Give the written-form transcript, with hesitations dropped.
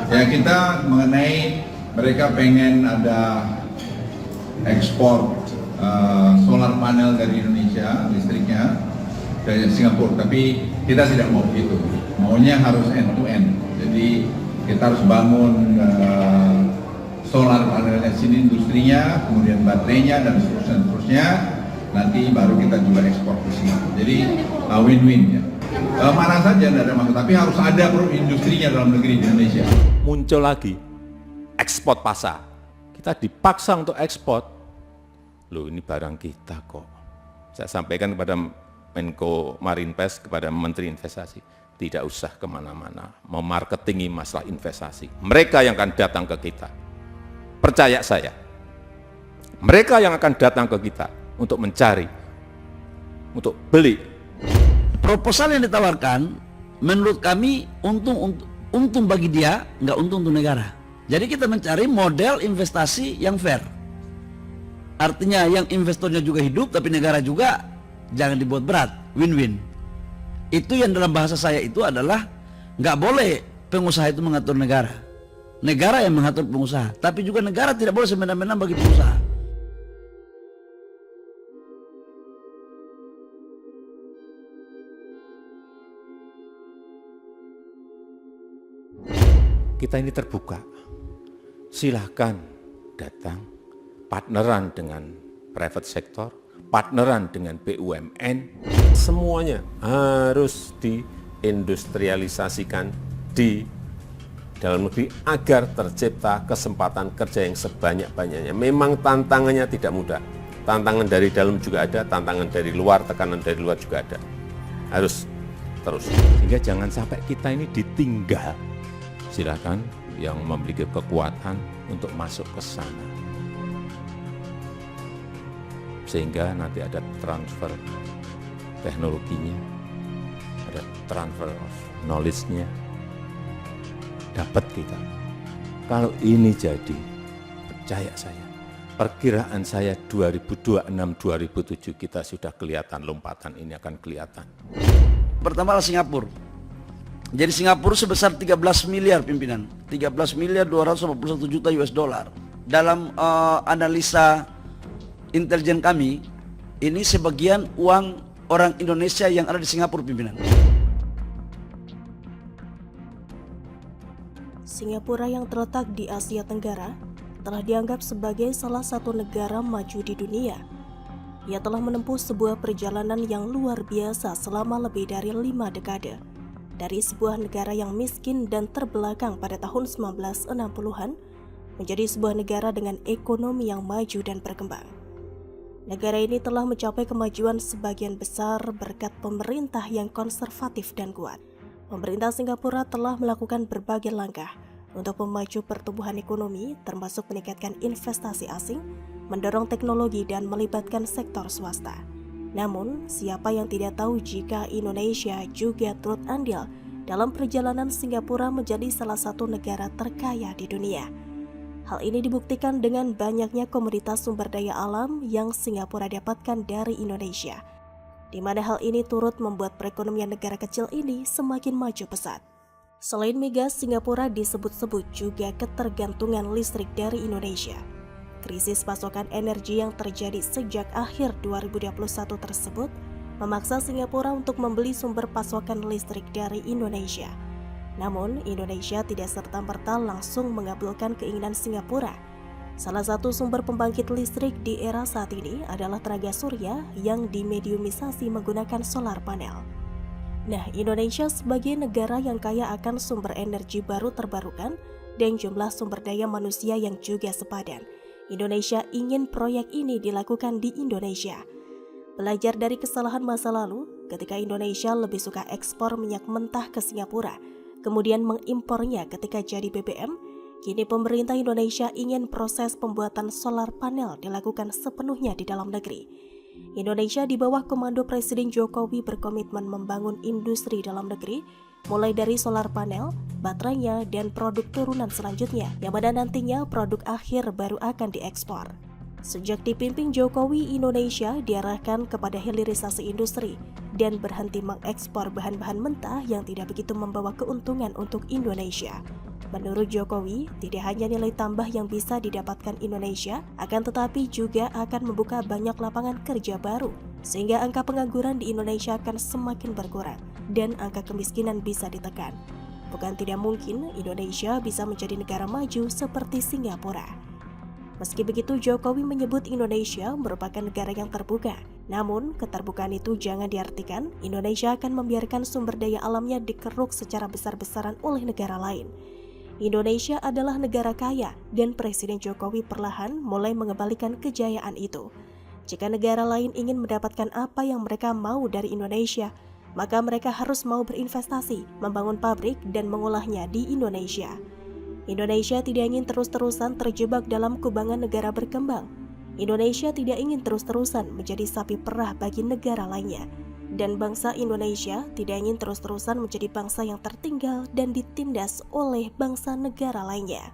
Ya, kita mengenai mereka pengen ada ekspor solar panel dari Indonesia, listriknya dari Singapura, tapi kita tidak mau begitu. Maunya harus end to end. Jadi kita harus bangun solar panelnya sini, industrinya, kemudian baterainya dan seterusnya. Nanti baru kita juga ekspor ke Singapura. Jadi win-win ya. Mana saja tidak ada masalah, tapi harus ada industrinya dalam negeri di Indonesia. Muncul lagi ekspor pasar. Kita dipaksa untuk ekspor. Loh, ini barang kita kok. Saya sampaikan kepada Menko Marinvest, kepada Menteri Investasi, tidak usah kemana-mana memarketingi masalah investasi. Mereka yang akan datang ke kita. Percaya saya. Mereka yang akan datang ke kita untuk mencari, untuk beli. Proposal yang ditawarkan menurut kami untung bagi dia, nggak untung untuk negara. Jadi kita mencari model investasi yang fair. Artinya yang investornya juga hidup, tapi negara juga jangan dibuat berat, win-win. Itu yang dalam bahasa saya itu adalah nggak boleh pengusaha itu mengatur negara. Negara yang mengatur pengusaha, tapi juga negara tidak boleh semena-mena bagi pengusaha. Kita ini terbuka, silahkan datang, partneran dengan private sector, partneran dengan BUMN, semuanya harus diindustrialisasikan di dalam negeri agar tercipta kesempatan kerja yang sebanyak-banyaknya. Memang tantangannya tidak mudah, tantangan dari dalam juga ada, tantangan dari luar, tekanan dari luar juga ada, harus terus. Sehingga jangan sampai kita ini ditinggal. Silakan yang memiliki kekuatan untuk masuk ke sana. Sehingga nanti ada transfer teknologinya, ada transfer of knowledge-nya, dapat kita. Kalau ini jadi, percaya saya, perkiraan saya 2026-2027 kita sudah kelihatan lompatan ini akan kelihatan. Pertama adalah Singapura. Jadi Singapura sebesar 13 miliar pimpinan, 13 miliar 281 juta US dollar. Dalam analisa intelijen kami, ini sebagian uang orang Indonesia yang ada di Singapura pimpinan. Singapura yang terletak di Asia Tenggara telah dianggap sebagai salah satu negara maju di dunia. Ia telah menempuh sebuah perjalanan yang luar biasa selama lebih dari 5 dekade. Dari sebuah negara yang miskin dan terbelakang pada tahun 1960-an menjadi sebuah negara dengan ekonomi yang maju dan berkembang. Negara ini telah mencapai kemajuan sebagian besar berkat pemerintah yang konservatif dan kuat. Pemerintah Singapura telah melakukan berbagai langkah untuk memacu pertumbuhan ekonomi, termasuk meningkatkan investasi asing, mendorong teknologi dan melibatkan sektor swasta. Namun, siapa yang tidak tahu jika Indonesia juga turut andil dalam perjalanan Singapura menjadi salah satu negara terkaya di dunia. Hal ini dibuktikan dengan banyaknya komoditas sumber daya alam yang Singapura dapatkan dari Indonesia, di mana hal ini turut membuat perekonomian negara kecil ini semakin maju pesat. Selain migas, Singapura disebut-sebut juga ketergantungan listrik dari Indonesia. Krisis pasokan energi yang terjadi sejak akhir 2021 tersebut memaksa Singapura untuk membeli sumber pasokan listrik dari Indonesia. Namun, Indonesia tidak serta-merta langsung mengabulkan keinginan Singapura. Salah satu sumber pembangkit listrik di era saat ini adalah tenaga surya yang dimediumisasi menggunakan solar panel. Nah, Indonesia sebagai negara yang kaya akan sumber energi baru terbarukan dan jumlah sumber daya manusia yang juga sepadan, Indonesia ingin proyek ini dilakukan di Indonesia. Belajar dari kesalahan masa lalu, ketika Indonesia lebih suka ekspor minyak mentah ke Singapura, kemudian mengimpornya ketika jadi BBM, kini pemerintah Indonesia ingin proses pembuatan solar panel dilakukan sepenuhnya di dalam negeri. Indonesia di bawah komando Presiden Jokowi berkomitmen membangun industri dalam negeri, mulai dari solar panel, baterainya, dan produk turunan selanjutnya, yang mana nantinya produk akhir baru akan diekspor. Sejak dipimpin Jokowi, Indonesia diarahkan kepada hilirisasi industri dan berhenti mengekspor bahan-bahan mentah yang tidak begitu membawa keuntungan untuk Indonesia. Menurut Jokowi, tidak hanya nilai tambah yang bisa didapatkan Indonesia, akan tetapi juga akan membuka banyak lapangan kerja baru, sehingga angka pengangguran di Indonesia akan semakin berkurang dan angka kemiskinan bisa ditekan. Bukan tidak mungkin Indonesia bisa menjadi negara maju seperti Singapura. Meski begitu, Jokowi menyebut Indonesia merupakan negara yang terbuka. Namun, keterbukaan itu jangan diartikan Indonesia akan membiarkan sumber daya alamnya dikeruk secara besar-besaran oleh negara lain. Indonesia adalah negara kaya dan Presiden Jokowi perlahan mulai mengembalikan kejayaan itu. Jika negara lain ingin mendapatkan apa yang mereka mau dari Indonesia, maka mereka harus mau berinvestasi, membangun pabrik dan mengolahnya di Indonesia. Indonesia tidak ingin terus-terusan terjebak dalam kubangan negara berkembang. Indonesia tidak ingin terus-terusan menjadi sapi perah bagi negara lainnya. Dan bangsa Indonesia tidak ingin terus-terusan menjadi bangsa yang tertinggal dan ditindas oleh bangsa negara lainnya.